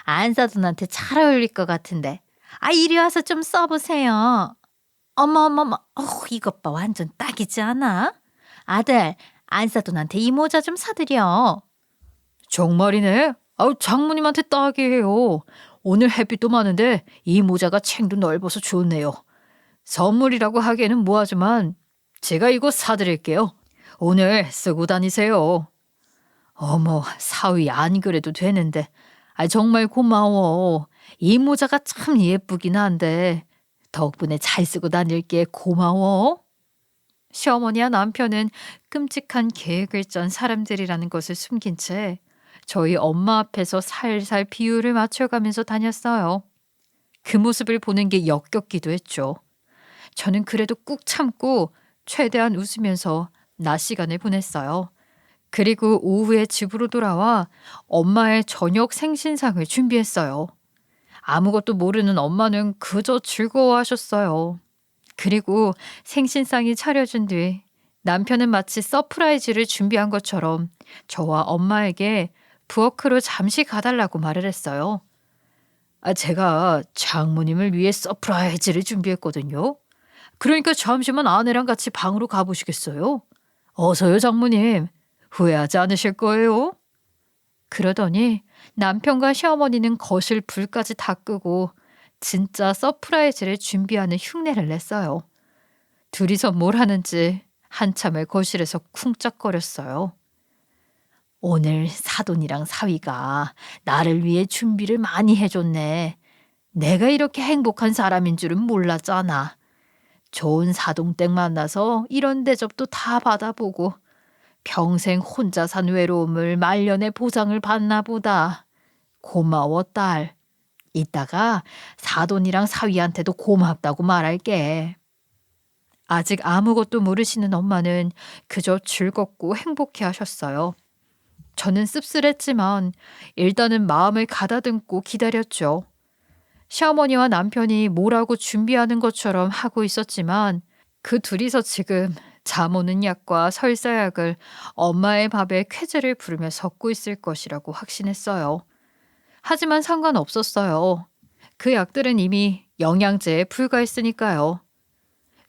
B: 안사돈한테 잘 어울릴 것 같은데. 아, 이리 와서 좀 써보세요. 어머, 이것 봐, 완전 딱이지 않아? 아들, 안사돈한테 이 모자 좀 사드려.
A: 정말이네. 아우, 장모님한테 딱이에요. 오늘 햇빛도 많은데 이 모자가 챙도 넓어서 좋네요. 선물이라고 하기에는 뭐하지만 제가 이거 사드릴게요. 오늘 쓰고 다니세요. 어머, 사위 안 그래도 되는데. 아, 정말 고마워. 이 모자가 참 예쁘긴 한데 덕분에 잘 쓰고 다닐게. 고마워. 시어머니와 남편은 끔찍한 계획을 짠 사람들이라는 것을 숨긴 채 저희 엄마 앞에서 살살 비율을 맞춰가면서 다녔어요. 그 모습을 보는 게 역겹기도 했죠. 저는 그래도 꾹 참고 최대한 웃으면서 낮 시간을 보냈어요. 그리고 오후에 집으로 돌아와 엄마의 저녁 생신상을 준비했어요. 아무것도 모르는 엄마는 그저 즐거워하셨어요. 그리고 생신상이 차려진 뒤 남편은 마치 서프라이즈를 준비한 것처럼 저와 엄마에게 부엌으로 잠시 가달라고 말을 했어요. 제가 장모님을 위해 서프라이즈를 준비했거든요. 그러니까 잠시만 아내랑 같이 방으로 가보시겠어요? 어서요, 장모님. 후회하지 않으실 거예요. 그러더니 남편과 시어머니는 거실 불까지 다 끄고 진짜 서프라이즈를 준비하는 흉내를 냈어요. 둘이서 뭘 하는지 한참을 거실에서 쿵짝거렸어요. 오늘 사돈이랑 사위가 나를 위해 준비를 많이 해줬네. 내가 이렇게 행복한 사람인 줄은 몰랐잖아. 좋은 사돈댁 만나서 이런 대접도 다 받아보고 평생 혼자 산 외로움을 말년에 보상을 받나 보다. 고마워, 딸. 이따가 사돈이랑 사위한테도 고맙다고 말할게. 아직 아무것도 모르시는 엄마는 그저 즐겁고 행복해 하셨어요. 저는 씁쓸했지만 일단은 마음을 가다듬고 기다렸죠. 시어머니와 남편이 뭐라고 준비하는 것처럼 하고 있었지만 그 둘이서 지금 잠 오는 약과 설사약을 엄마의 밥에 쾌재를 부르며 섞고 있을 것이라고 확신했어요. 하지만 상관없었어요. 그 약들은 이미 영양제에 불과했으니까요.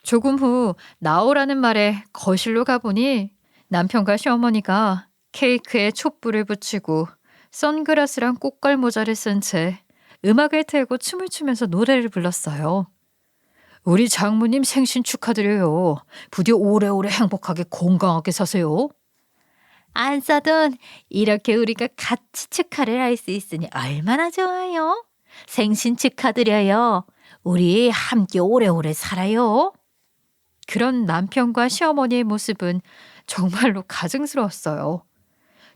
A: 조금 후 나오라는 말에 거실로 가보니 남편과 시어머니가 케이크에 촛불을 붙이고 선글라스랑 꽃갈 모자를 쓴 채 음악을 틀고 춤을 추면서 노래를 불렀어요. 우리 장모님 생신 축하드려요. 부디 오래오래 행복하게 건강하게 사세요.
B: 안사돈, 이렇게 우리가 같이 축하를 할 수 있으니 얼마나 좋아요. 생신 축하드려요. 우리 함께 오래오래 살아요.
A: 그런 남편과 시어머니의 모습은 정말로 가증스러웠어요.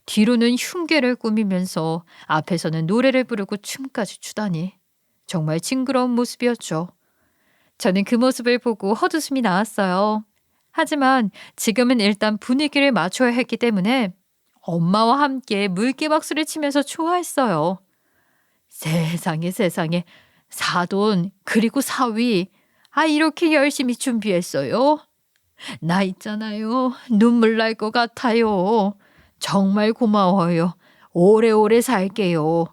A: 뒤로는 흉계를 꾸미면서 앞에서는 노래를 부르고 춤까지 추다니 정말 징그러운 모습이었죠. 저는 그 모습을 보고 헛웃음이 나왔어요. 하지만 지금은 일단 분위기를 맞춰야 했기 때문에 엄마와 함께 물개박수를 치면서 좋아했어요. 세상에, 사돈 그리고 사위,
B: 이렇게 열심히 준비했어요. 나 있잖아요. 눈물 날 것 같아요. 정말 고마워요. 오래오래 살게요.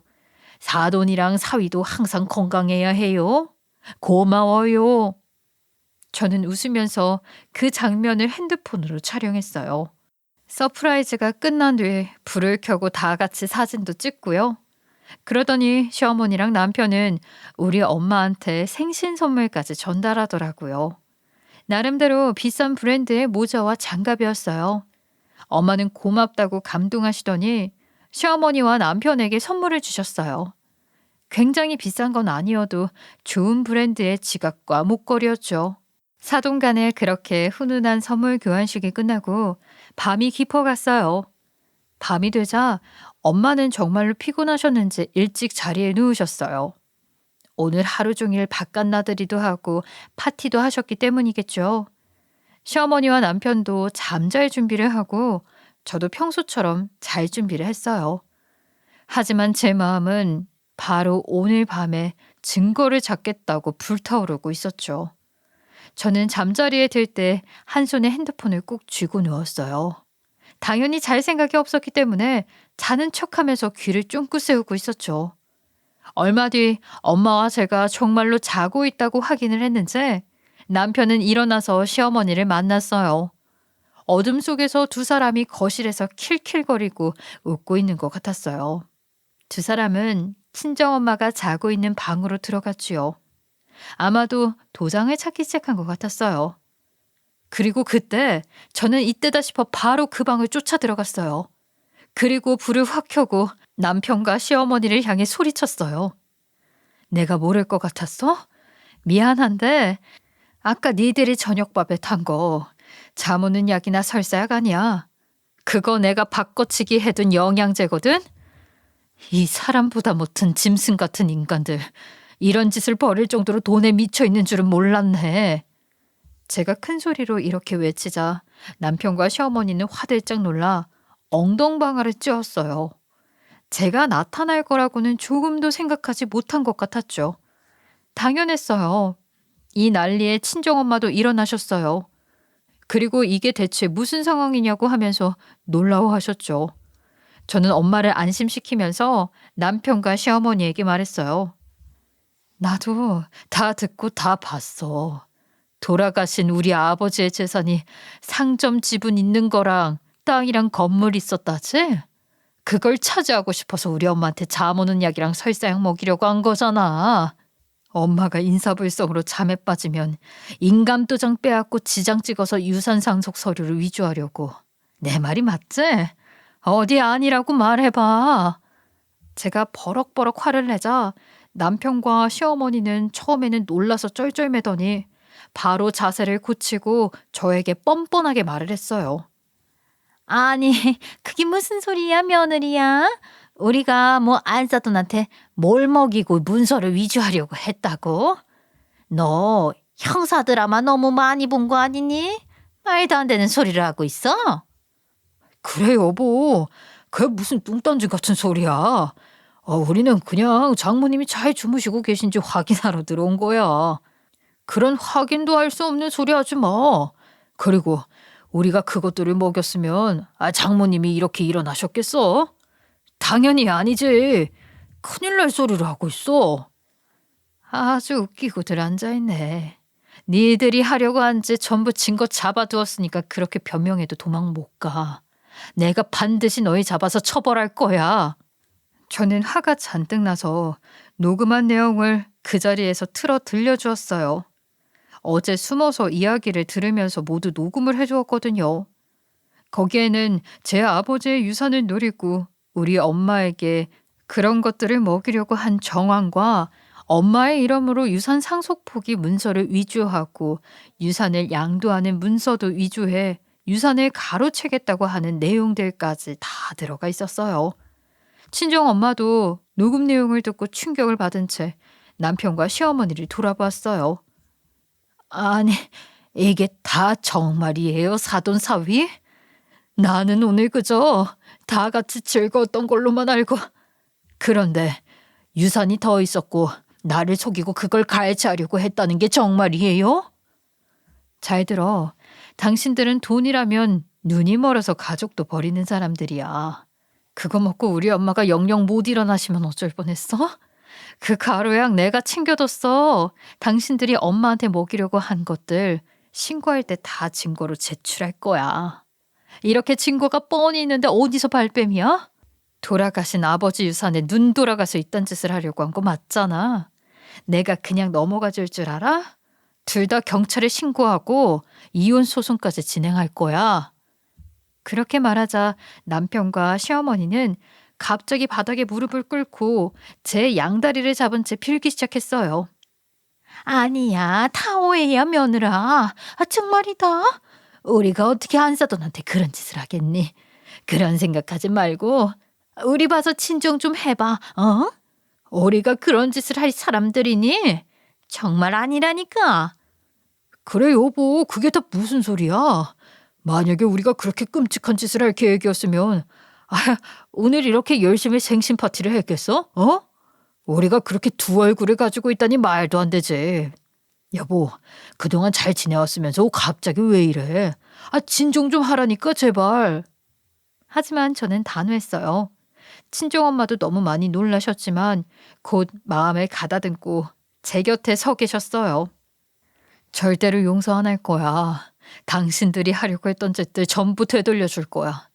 B: 사돈이랑 사위도 항상 건강해야 해요. 고마워요. 저는 웃으면서 그 장면을 핸드폰으로 촬영했어요. 서프라이즈가 끝난 뒤에 불을 켜고 다 같이 사진도 찍고요. 그러더니 시어머니랑 남편은 우리 엄마한테 생신 선물까지 전달하더라고요. 나름대로 비싼 브랜드의 모자와 장갑이었어요. 엄마는 고맙다고 감동하시더니 시어머니와 남편에게 선물을 주셨어요. 굉장히 비싼 건 아니어도 좋은 브랜드의 지갑과 목걸이였죠. 사돈 간에 그렇게 훈훈한 선물 교환식이 끝나고 밤이 깊어갔어요. 밤이 되자 엄마는 정말로 피곤하셨는지 일찍 자리에 누우셨어요. 오늘 하루 종일 바깥 나들이도 하고 파티도 하셨기 때문이겠죠. 시어머니와 남편도 잠잘 준비를 하고 저도 평소처럼 잘 준비를 했어요. 하지만 제 마음은 바로 오늘 밤에 증거를 잡겠다고 불타오르고 있었죠. 저는 잠자리에 들 때 한 손에 핸드폰을 꼭 쥐고 누웠어요. 당연히 잘 생각이 없었기 때문에 자는 척하면서 귀를 쫑긋 세우고 있었죠. 얼마 뒤 엄마와 제가 정말로 자고 있다고 확인을 했는지 남편은 일어나서 시어머니를 만났어요. 어둠 속에서 두 사람이 거실에서 킬킬거리고 웃고 있는 것 같았어요. 두 사람은 친정엄마가 자고 있는 방으로 들어갔지요. 아마도 도장을 찾기 시작한 것 같았어요. 그리고 그때 저는 이때다 싶어 바로 그 방을 쫓아 들어갔어요. 그리고 불을 확 켜고 남편과 시어머니를 향해 소리쳤어요. 내가 모를 것 같았어? 미안한데 아까 니들이 저녁밥에 탄 거 잠 오는 약이나 설사약 아니야. 그거 내가 바꿔치기 해둔 영양제거든? 이 사람보다 못한 짐승 같은 인간들. 이런 짓을 벌일 정도로 돈에 미쳐있는 줄은 몰랐네. 제가 큰 소리로 이렇게 외치자 남편과 시어머니는 화들짝 놀라 엉덩방아를 찧었어요. 제가 나타날 거라고는 조금도 생각하지 못한 것 같았죠. 당연했어요. 이 난리에 친정엄마도 일어나셨어요. 그리고 이게 대체 무슨 상황이냐고 하면서 놀라워하셨죠. 저는 엄마를 안심시키면서 남편과 시어머니에게 말했어요. 나도 다 듣고 다 봤어. 돌아가신 우리 아버지의 재산이 상점 지분 있는 거랑 땅이랑 건물 있었다지? 그걸 차지하고 싶어서 우리 엄마한테 잠 오는 약이랑 설사약 먹이려고 한 거잖아. 엄마가 인사불성으로 잠에 빠지면 인감도장 빼앗고 지장 찍어서 유산 상속 서류를 위조하려고. 내 말이 맞지? 어디 아니라고 말해봐. 제가 버럭버럭 화를 내자 남편과 시어머니는 처음에는 놀라서 쩔쩔매더니 바로 자세를 고치고 저에게 뻔뻔하게 말을 했어요. 아니, 그게 무슨 소리야, 며느리야? 우리가 뭐 안사돈한테 뭘 먹이고 문서를 위조하려고 했다고? 너 형사 드라마 너무 많이 본 거 아니니? 말도 안 되는 소리를 하고 있어? 그래 여보, 그게 무슨 뚱딴지 같은 소리야. 우리는 그냥 장모님이 잘 주무시고 계신지 확인하러 들어온 거야. 그런 확인도 할 수 없는 소리 하지 마. 그리고 우리가 그것들을 먹였으면 장모님이 이렇게 일어나셨겠어? 당연히 아니지. 큰일 날 소리를 하고 있어. 아주 웃기고들 앉아있네. 니들이 하려고 한 짓 전부 증거 잡아두었으니까 그렇게 변명해도 도망 못 가. 내가 반드시 너희 잡아서 처벌할 거야. 저는 화가 잔뜩 나서 녹음한 내용을 그 자리에서 틀어 들려주었어요. 어제 숨어서 이야기를 들으면서 모두 녹음을 해주었거든요. 거기에는 제 아버지의 유산을 노리고 우리 엄마에게 그런 것들을 먹이려고 한 정황과 엄마의 이름으로 유산 상속포기 문서를 위조하고 유산을 양도하는 문서도 위조해 유산을 가로채겠다고 하는 내용들까지 다 들어가 있었어요. 친정엄마도 녹음 내용을 듣고 충격을 받은 채 남편과 시어머니를 돌아보았어요. 아니, 이게 다 정말이에요, 사돈 사위? 나는 오늘 그저 다 같이 즐거웠던 걸로만 알고. 그런데 유산이 더 있었고 나를 속이고 그걸 갈취하려고 했다는 게 정말이에요?
A: 잘 들어. 당신들은 돈이라면 눈이 멀어서 가족도 버리는 사람들이야. 그거 먹고 우리 엄마가 영영 못 일어나시면 어쩔 뻔했어? 그 가루약 내가 챙겨뒀어. 당신들이 엄마한테 먹이려고 한 것들 신고할 때 다 증거로 제출할 거야. 이렇게 증거가 뻔히 있는데 어디서 발뺌이야? 돌아가신 아버지 유산에 눈 돌아가서 이딴 짓을 하려고 한 거 맞잖아. 내가 그냥 넘어가 줄 줄 알아? 둘 다 경찰에 신고하고 이혼 소송까지 진행할 거야. 그렇게 말하자 남편과 시어머니는 갑자기 바닥에 무릎을 꿇고 제 양다리를 잡은 채 빌기 시작했어요.
B: 아니야, 타오해야 며느라. 정말이다. 우리가 어떻게 안사돈한테 그런 짓을 하겠니? 그런 생각하지 말고 우리 봐서 친정 좀 해봐. 어? 우리가 그런 짓을 할 사람들이니? 정말 아니라니까.
A: 그래 여보, 그게 다 무슨 소리야? 만약에 우리가 그렇게 끔찍한 짓을 할 계획이었으면 오늘 이렇게 열심히 생신 파티를 했겠어? 어? 우리가 그렇게 두 얼굴을 가지고 있다니 말도 안 되지. 여보, 그동안 잘 지내왔으면서 갑자기 왜 이래? 진정 좀 하라니까 제발. 하지만 저는 단호했어요. 친정엄마도 너무 많이 놀라셨지만 곧 마음을 가다듬고 제 곁에 서 계셨어요. 절대로 용서 안 할 거야. 당신들이 하려고 했던 짓들 전부 되돌려줄 거야.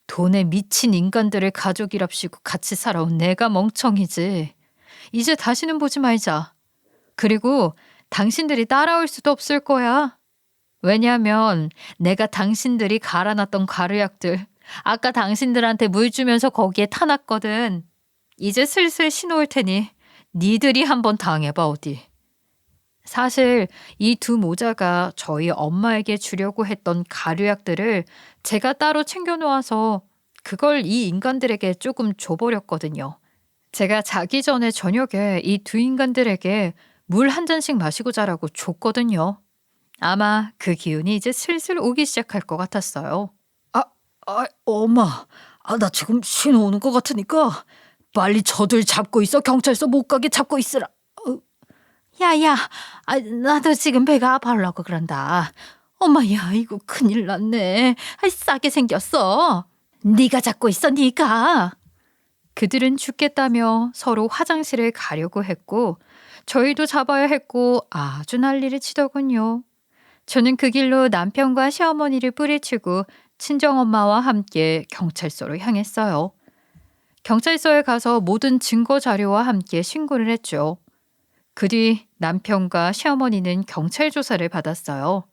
A: 돈에 미친 인간들을 가족이랍시고 같이 살아온 내가 멍청이지. 이제 다시는 보지 말자. 그리고 당신들이 따라올 수도 없을 거야. 왜냐하면 내가 당신들이 갈아놨던 가루약들 아까 당신들한테 물 주면서 거기에 타놨거든. 이제 슬슬 신호올 테니 니들이 한번 당해봐 어디. 사실 이 두 모자가 저희 엄마에게 주려고 했던 가루약들을 제가 따로 챙겨놓아서 그걸 이 인간들에게 조금 줘버렸거든요. 제가 자기 전에 저녁에 이 두 인간들에게 물 한 잔씩 마시고 자라고 줬거든요. 아마 그 기운이 이제 슬슬 오기 시작할 것 같았어요. 엄마, 나 지금 신호 오는 것 같으니까 빨리 저들 잡고 있어. 경찰서 못 가게 잡고 있으라.
B: 야야, 나도 지금 배가 아파하려고 그런다. 엄마야, 이거 큰일 났네. 싸게 생겼어. 네가 잡고 있어, 네가.
A: 그들은 죽겠다며 서로 화장실을 가려고 했고 저희도 잡아야 했고 아주 난리를 치더군요. 저는 그 길로 남편과 시어머니를 뿌리치고 친정엄마와 함께 경찰서로 향했어요. 경찰서에 가서 모든 증거 자료와 함께 신고를 했죠. 그 뒤 남편과 시어머니는 경찰 조사를 받았어요.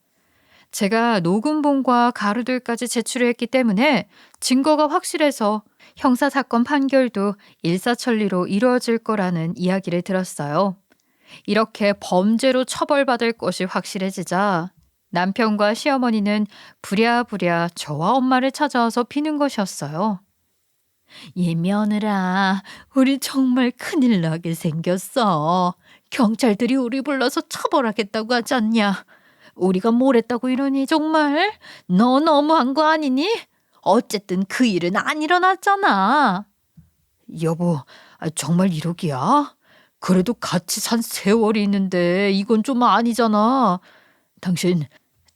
A: 제가 녹음본과 가루들까지 제출했기 때문에 증거가 확실해서 형사사건 판결도 일사천리로 이루어질 거라는 이야기를 들었어요. 이렇게 범죄로 처벌받을 것이 확실해지자 남편과 시어머니는 부랴부랴 저와 엄마를 찾아와서 비는 것이었어요.
B: 이 며느라, 우리 정말 큰일 나게 생겼어. 경찰들이 우리 불러서 처벌하겠다고 하지 않냐? 우리가 뭘 했다고 이러니 정말? 너 너무한 거 아니니? 어쨌든 그 일은 안 일어났잖아.
A: 여보, 정말 이러기야? 그래도 같이 산 세월이 있는데 이건 좀 아니잖아. 당신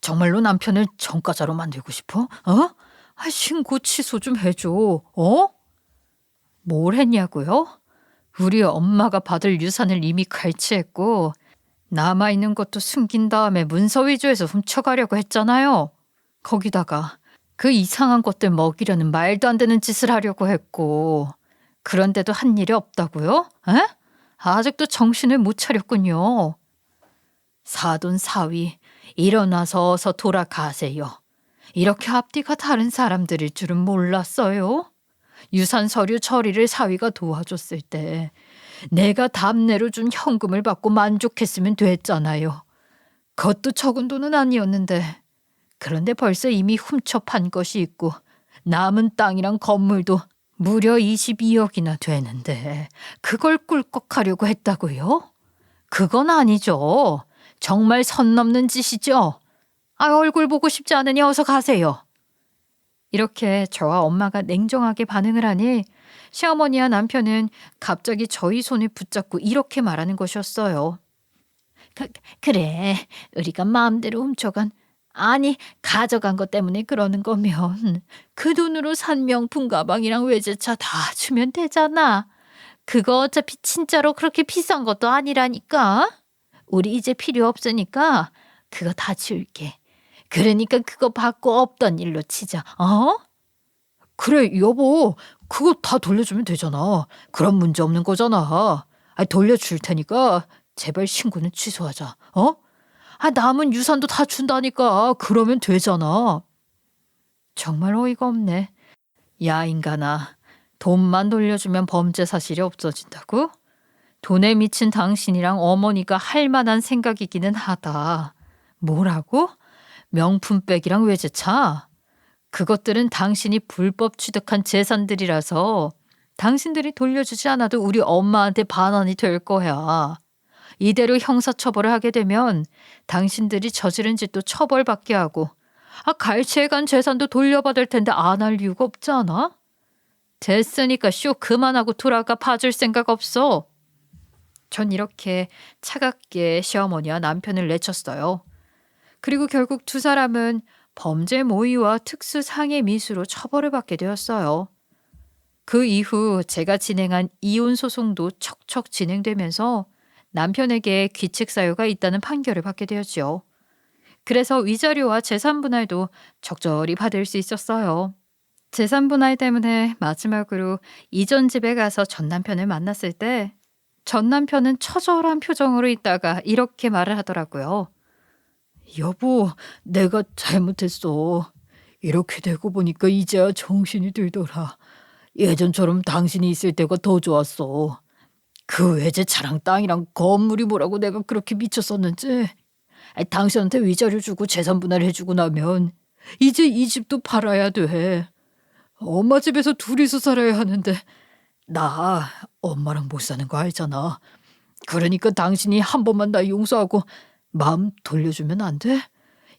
A: 정말로 남편을 전과자로 만들고 싶어? 어? 신고 취소 좀 해줘. 어? 뭘 했냐고요? 우리 엄마가 받을 유산을 이미 갈취했고 남아있는 것도 숨긴 다음에 문서 위조해서 훔쳐가려고 했잖아요. 거기다가 그 이상한 것들 먹이려는 말도 안 되는 짓을 하려고 했고 그런데도 한 일이 없다고요? 에? 아직도 정신을 못 차렸군요. 사돈 사위, 일어나서 어서 돌아가세요. 이렇게 앞뒤가 다른 사람들일 줄은 몰랐어요. 유산 서류 처리를 사위가 도와줬을 때 내가 답례로 준 현금을 받고 만족했으면 됐잖아요. 그것도 적은 돈은 아니었는데 그런데 벌써 이미 훔쳐 판 것이 있고 남은 땅이랑 건물도 무려 22억이나 되는데 그걸 꿀꺽하려고 했다고요? 그건 아니죠. 정말 선 넘는 짓이죠. 얼굴 보고 싶지 않으니 어서 가세요. 이렇게 저와 엄마가 냉정하게 반응을 하니 시어머니와 남편은 갑자기 저희 손을 붙잡고 이렇게 말하는 것이었어요.
B: 그래, 우리가 마음대로 훔쳐간, 아니, 가져간 것 때문에 그러는 거면 그 돈으로 산 명품 가방이랑 외제차 다 주면 되잖아. 그거 어차피 진짜로 그렇게 비싼 것도 아니라니까. 우리 이제 필요 없으니까 그거 다 줄게. 그러니까 그거 받고 없던 일로 치자. 어?
A: 그래, 여보. 그거 다 돌려주면 되잖아. 그런 문제 없는 거잖아. 돌려줄 테니까 제발 신고는 취소하자. 어? 남은 유산도 다 준다니까. 그러면 되잖아. 정말 어이가 없네. 야, 인간아. 돈만 돌려주면 범죄 사실이 없어진다고? 돈에 미친 당신이랑 어머니가 할 만한 생각이기는 하다. 뭐라고? 명품백이랑 외제차? 그것들은 당신이 불법 취득한 재산들이라서 당신들이 돌려주지 않아도 우리 엄마한테 반환이 될 거야. 이대로 형사처벌을 하게 되면 당신들이 저지른 짓도 처벌받게 하고 갈취해간 재산도 돌려받을 텐데 안 할 이유가 없잖아? 됐으니까 쇼 그만하고 돌아가 봐줄 생각 없어. 전 이렇게 차갑게 시어머니와 남편을 내쳤어요. 그리고 결국 두 사람은 범죄 모의와 특수 상해 미수로 처벌을 받게 되었어요. 그 이후 제가 진행한 이혼 소송도 척척 진행되면서 남편에게 귀책 사유가 있다는 판결을 받게 되었죠. 그래서 위자료와 재산 분할도 적절히 받을 수 있었어요. 재산 분할 때문에 마지막으로 이전 집에 가서 전 남편을 만났을 때 전 남편은 처절한 표정으로 있다가 이렇게 말을 하더라고요. 여보, 내가 잘못했어. 이렇게 되고 보니까 이제야 정신이 들더라. 예전처럼 당신이 있을 때가 더 좋았어. 그 외제차랑 땅이랑 건물이 뭐라고 내가 그렇게 미쳤었는지. 당신한테 위자료 주고 재산 분할해주고 나면 이제 이 집도 팔아야 돼. 엄마 집에서 둘이서 살아야 하는데 나 엄마랑 못 사는 거 알잖아. 그러니까 당신이 한 번만 나 용서하고 마음 돌려주면 안 돼?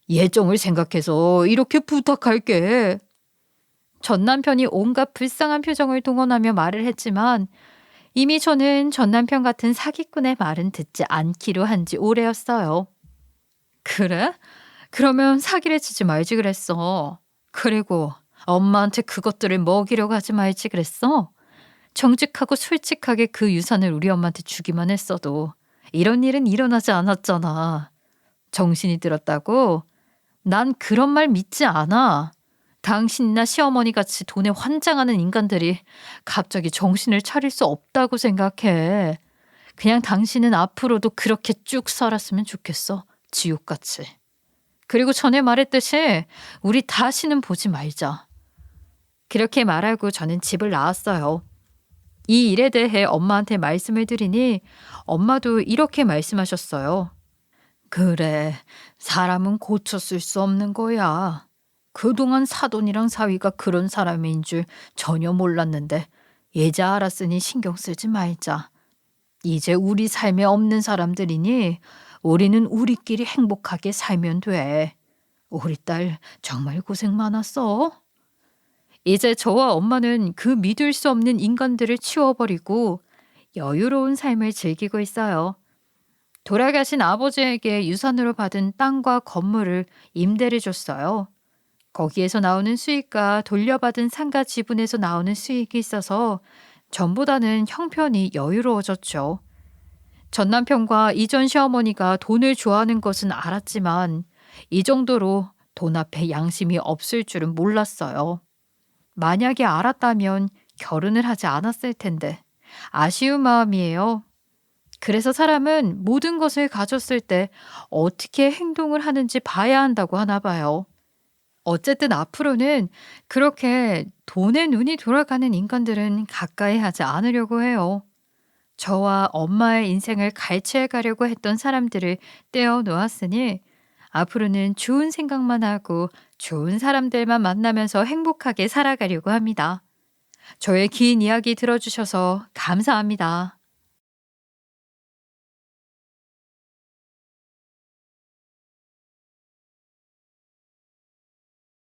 A: 예정을 생각해서 이렇게 부탁할게. 전 남편이 온갖 불쌍한 표정을 동원하며 말을 했지만 이미 저는 전 남편 같은 사기꾼의 말은 듣지 않기로 한 지 오래였어요. 그래? 그러면 사기를 치지 말지 그랬어. 그리고 엄마한테 그것들을 먹이려고 하지 말지 그랬어. 정직하고 솔직하게 그 유산을 우리 엄마한테 주기만 했어도 이런 일은 일어나지 않았잖아. 정신이 들었다고? 난 그런 말 믿지 않아. 당신이나 시어머니 같이 돈에 환장하는 인간들이 갑자기 정신을 차릴 수 없다고 생각해. 그냥 당신은 앞으로도 그렇게 쭉 살았으면 좋겠어. 지옥같이. 그리고 전에 말했듯이 우리 다시는 보지 말자. 그렇게 말하고 저는 집을 나왔어요. 이 일에 대해 엄마한테 말씀을 드리니 엄마도 이렇게 말씀하셨어요. 그래, 사람은 고쳐 쓸 수 없는 거야. 그동안 사돈이랑 사위가 그런 사람인 줄 전혀 몰랐는데 이제 알았으니 신경 쓰지 말자. 이제 우리 삶에 없는 사람들이니 우리는 우리끼리 행복하게 살면 돼. 우리 딸 정말 고생 많았어. 이제 저와 엄마는 그 믿을 수 없는 인간들을 치워버리고 여유로운 삶을 즐기고 있어요. 돌아가신 아버지에게 유산으로 받은 땅과 건물을 임대를 줬어요. 거기에서 나오는 수익과 돌려받은 상가 지분에서 나오는 수익이 있어서 전보다는 형편이 여유로워졌죠. 전 남편과 이전 시어머니가 돈을 좋아하는 것은 알았지만 이 정도로 돈 앞에 양심이 없을 줄은 몰랐어요. 만약에 알았다면 결혼을 하지 않았을 텐데 아쉬운 마음이에요. 그래서 사람은 모든 것을 가졌을 때 어떻게 행동을 하는지 봐야 한다고 하나 봐요. 어쨌든 앞으로는 그렇게 돈에 눈이 돌아가는 인간들은 가까이 하지 않으려고 해요. 저와 엄마의 인생을 갈취해 가려고 했던 사람들을 떼어 놓았으니 앞으로는 좋은 생각만 하고 좋은 사람들만 만나면서 행복하게 살아가려고 합니다. 저의 긴 이야기 들어주셔서 감사합니다.